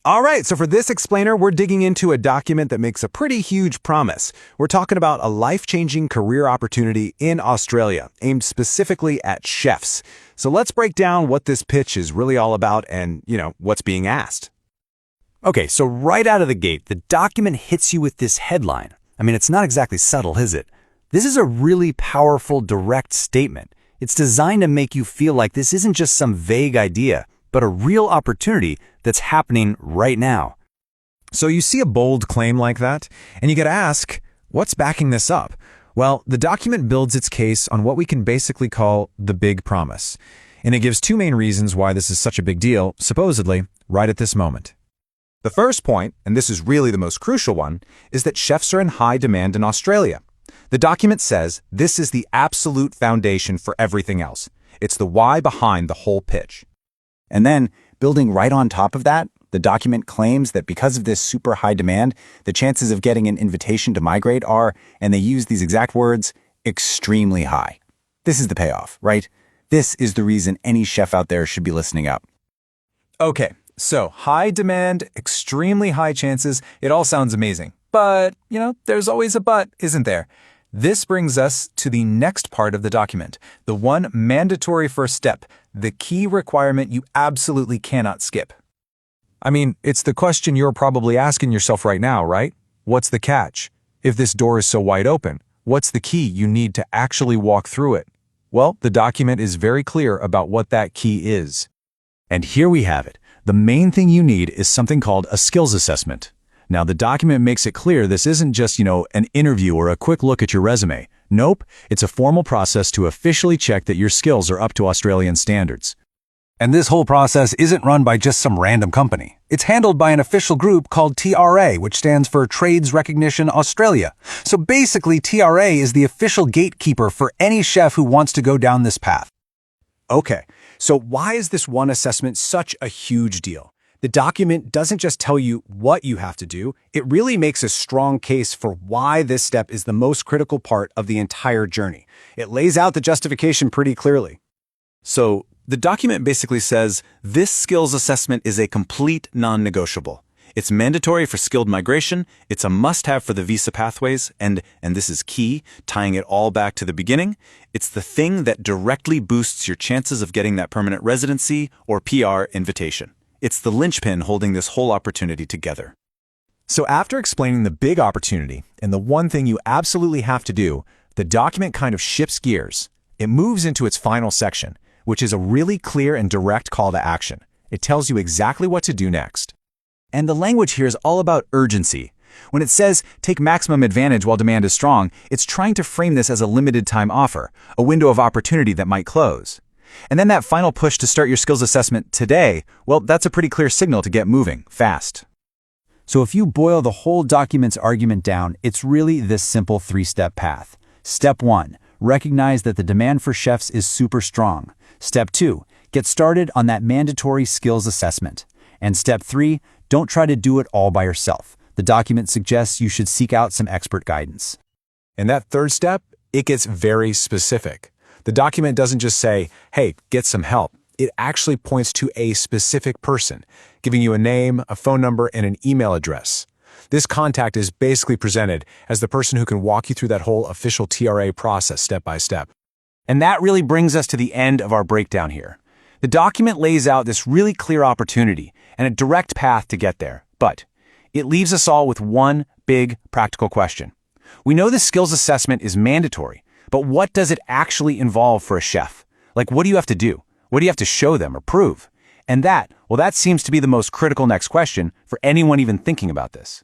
All right, so for this explainer, we're digging into a document that makes a pretty huge promise. We're talking about a life-changing career opportunity in Australia, aimed specifically at chefs. So let's break down what this pitch is really all about and, what's being asked. Okay, so right out of the gate, the document hits you with this headline. I mean, it's not exactly subtle, is it? This is a really powerful, direct statement. It's designed to make you feel like this isn't just some vague idea, but a real opportunity that's happening right now. So you see a bold claim like that, and you get to ask, what's backing this up? Well, the document builds its case on what we can basically call the big promise. And it gives two main reasons why this is such a big deal, supposedly, right at this moment. The first point, and this is really the most crucial one, is that chefs are in high demand in Australia. The document says this is the absolute foundation for everything else. It's the why behind the whole pitch. And then, building right on top of that, the document claims that because of this super high demand, the chances of getting an invitation to migrate are, and they use these exact words, extremely high. This is the payoff, right? This is the reason any chef out there should be listening up. Okay, so high demand, extremely high chances, it all sounds amazing. But, there's always a but, isn't there? This brings us to the next part of the document, the one mandatory first step, the key requirement you absolutely cannot skip. I mean, it's the question you're probably asking yourself right now, right? What's the catch? If this door is so wide open, what's the key you need to actually walk through it? Well, the document is very clear about what that key is. And here we have it. The main thing you need is something called a skills assessment. Now, the document makes it clear this isn't just, an interview or a quick look at your resume. Nope, it's a formal process to officially check that your skills are up to Australian standards. And this whole process isn't run by just some random company. It's handled by an official group called TRA, which stands for Trades Recognition Australia. So basically, TRA is the official gatekeeper for any chef who wants to go down this path. Okay, so why is this one assessment such a huge deal? The document doesn't just tell you what you have to do, it really makes a strong case for why this step is the most critical part of the entire journey. It lays out the justification pretty clearly. So, the document basically says this skills assessment is a complete non-negotiable. It's mandatory for skilled migration, it's a must-have for the visa pathways, and this is key, tying it all back to the beginning, it's the thing that directly boosts your chances of getting that permanent residency or PR invitation. It's the linchpin holding this whole opportunity together. So after explaining the big opportunity and the one thing you absolutely have to do, the document kind of shifts gears. It moves into its final section, which is a really clear and direct call to action. It tells you exactly what to do next. And the language here is all about urgency. When it says, take maximum advantage while demand is strong, it's trying to frame this as a limited time offer, a window of opportunity that might close. And then that final push to start your skills assessment today, well, that's a pretty clear signal to get moving, fast. So if you boil the whole document's argument down, it's really this simple three-step path. Step 1, recognize that the demand for chefs is super strong. Step 2, get started on that mandatory skills assessment. And Step 3, don't try to do it all by yourself. The document suggests you should seek out some expert guidance. And that third step, it gets very specific. The document doesn't just say, hey, get some help. It actually points to a specific person, giving you a name, a phone number, and an email address. This contact is basically presented as the person who can walk you through that whole official TRA process step by step. And that really brings us to the end of our breakdown here. The document lays out this really clear opportunity and a direct path to get there, but it leaves us all with one big practical question. We know the skills assessment is mandatory, but what does it actually involve for a chef? Like, what do you have to do? What do you have to show them or prove? And that seems to be the most critical next question for anyone even thinking about this.